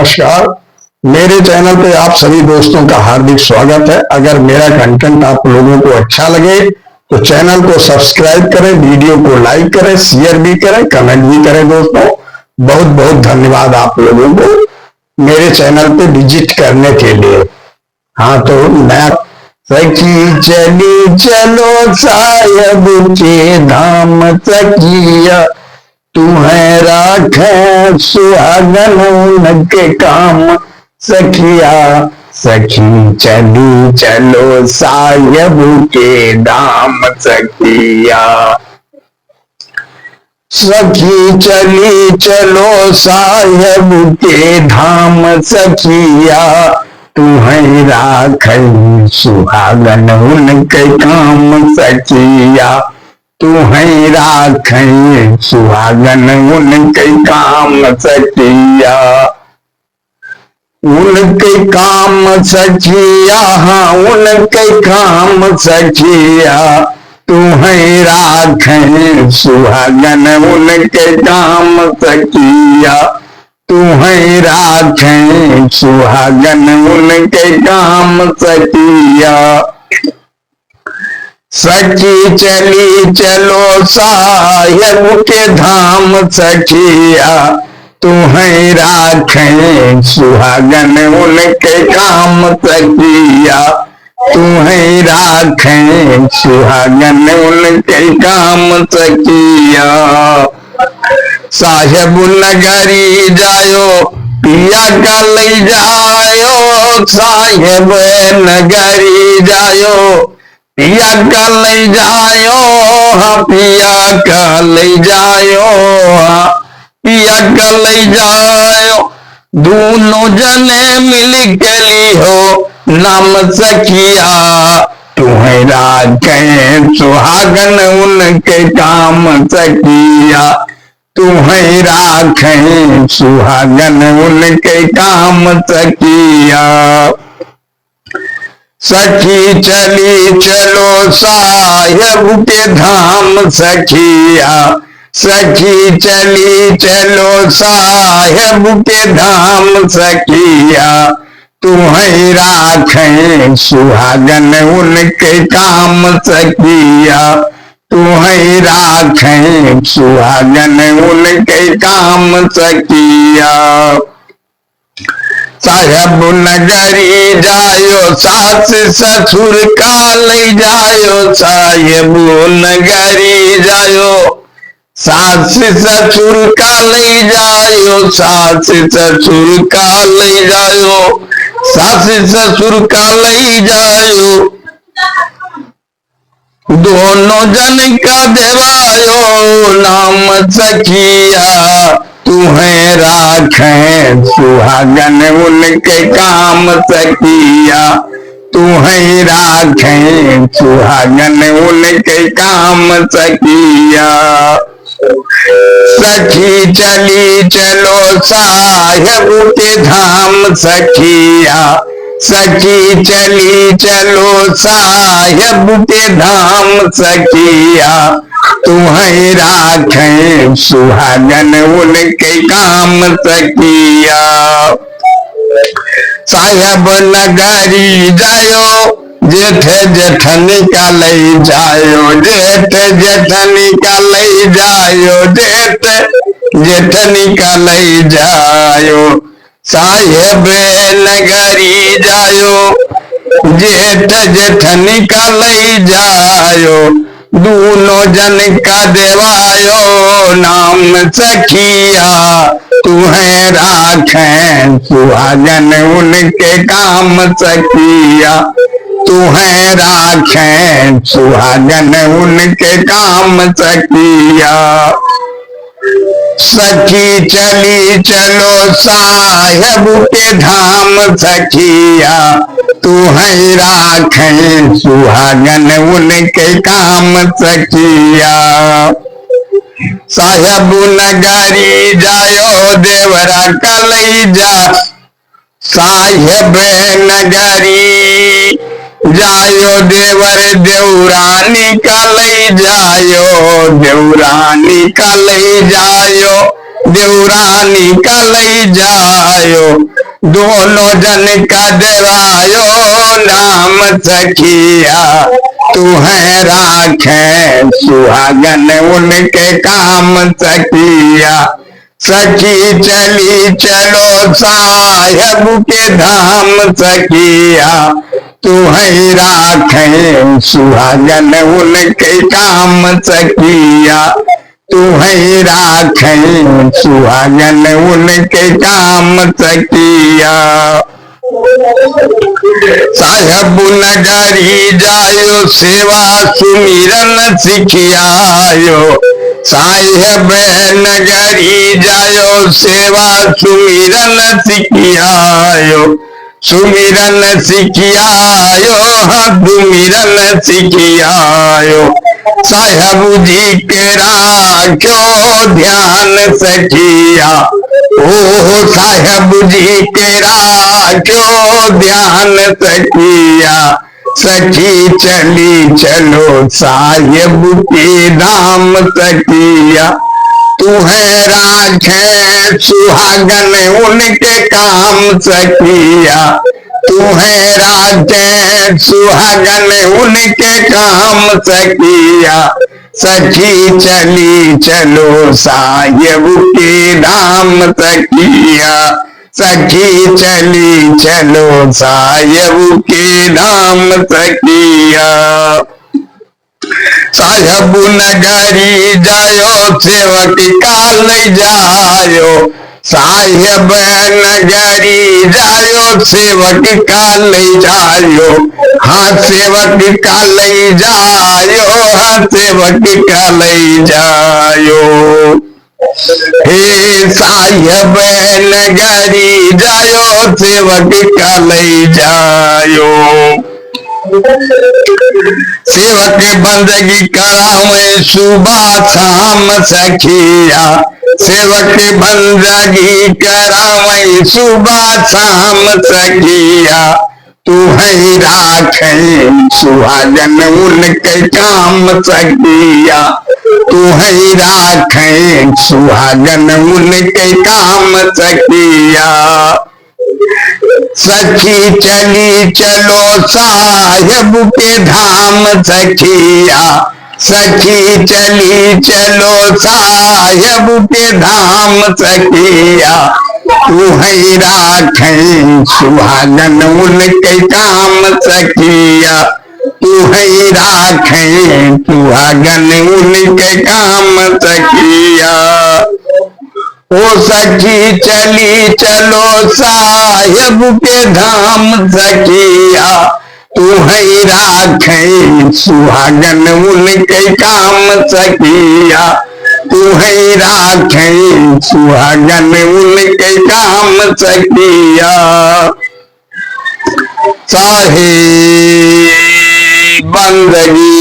नमस्कार। मेरे चैनल पे आप सभी दोस्तों का हार्दिक स्वागत है। अगर मेरा कंटेंट आप लोगों को अच्छा लगे तो चैनल को सब्सक्राइब करें, वीडियो को लाइक करें, शेयर भी करें, कमेंट भी करें। दोस्तों बहुत बहुत धन्यवाद आप लोगों को मेरे चैनल पे विजिट करने के लिए। हाँ तो नया सखी चली चलो साहिब के धाम सखिया, तुम्हें राखे सुहागन उनके काम सखिया। सखी चली चलो साहिब के धाम सखिया, सखी चली चलो साहिब के धाम सखिया, तुम्हें राखे सुहागन उनके काम सखिया। तुम्हें राखे सुहागन उनके काम सखिया, उनके काम सखिया, हाँ उनके काम सखिया। तुम्हें राखे सुहागन उनके काम सखिया, तुम्हें राखे सुहागन उनके काम सखिया। सखी चली चलो साहिब के धाम सखिया, तुम्हें राखे सुहागन उनके काम सखिया। तुम्हें राखे सुहागन उनके काम सखिया। साहिब नगरी जायो पिया का ले जायो, साहिब नगरी जायो पिया का ले जायो, हाँ पिया का ले जायो, हाँ पिया का ले जायो। दोनों जने मिल के लियो नाम सखिया, तुम्हें राखे सुहागन उनके काम सखिया। तुम्हें राखे सुहागन उनके काम सखिया। सखी चली चलो साहिब के धाम सखिया, सखी चली चलो साहिब के धाम सखिया। तुम्हें राखे सुहागन उनके काम सखिया, तुम्हें राखे सुहागन उनके काम सखिया। साहिब नगरी जायो सास ससुर का ले जायो, साहिब नगरी जायो सास ससुर का ले जायो, सास ससुर का ले जायो, सास ससुर का ले जायो। दोनों जन का देवायो नाम सखिया, तुम्हें राखे सुहागन उनके काम सखिया। तुम्हें राखे सुहागन उनके काम सखिया। सखी चली चलो साहिब के धाम सखिया, सखी चली चलो साहिब के धाम सखिया। तुम्हें राखे सुहागन उनके काम सखिया। साहिब नगरी जायो जेठ जेठनी का ले जायो, जेठ जेठनी का ले जायो, जेठ जेठनी का ले जायो। साहिब नगरी जायो जेठ जेठनी का ले जायो, दोनों जन का देवायो नाम सखिया। तुम्हें राखे सुहागन उनके काम सखिया, तुम्हें राखे सुहागन उनके काम सखिया। सखी चली चलो साहिब के धाम सखिया, तुम्हें राखे सुहागन उनके काम सखिया। साहिब नगरी जायो देवरा का ले जा, साहिब नगरी जायो देवर देवरानी का ले जायो, देवरानी का ले जायो, देवरानी का ले जायो। दोनों जन का देवायो नाम सखिया, तू है राखे सुहागन उनके काम सखिया। सखी चली चलो साहेब के धाम सखिया, तू है राखे सुहागन उनके काम सखिया, तू है राखे सुहागन उनके काम सखिया। साहेब नगरी जायो सेवा सुमिरन सिखियायो, साहेब नगरी जायो सेवा सुमिरन सिखियायो, सुमिरन सिखियायो सुमिरन सिखियायो। साहेब जी के राख्यो ध्यान सखिया, ओ साहेब जी के राख्यो ध्यान सखिया। सखी चली चलो साहेब के धाम सखिया, तू है राखे सुहागन उनके काम सखिया, तू है राखे सुहागन उनके काम सखिया। सखी चली चलो साहेब के धाम सखिया, सखी चली चलो साहेब के धाम सखिया। साहेब नगरी जायो सेवक काल जायो, साहेब नगरी जायो सेवक काल जायो, हाँ सेवक काल जायो, हाँ सेवक काल जायो। हे साहेब नगरी जायो सेवक काल जायो। सेवक बंदगी करावे सुबह शाम सखिया, सेवक बंदगी करावे सुबह शाम सखिया। तू है राखे सुहागन उनके काम सखिया, तू है राखे सुहागन उनके काम सखिया। सखी चली चलो साहेब के धाम सखिया, सखी चली चलो साहेब के धाम सखिया। तू है राखे सुहागन उनके काम सखिया, तू है राखे सुहागन उनके काम सखिया। ओ सखी चली चलो साहेब के धाम सखिया, तू है राखे सुहागन उनके काम सखिया, तू है राखे सुहागन उनके काम सखिया। साहेब बंदगी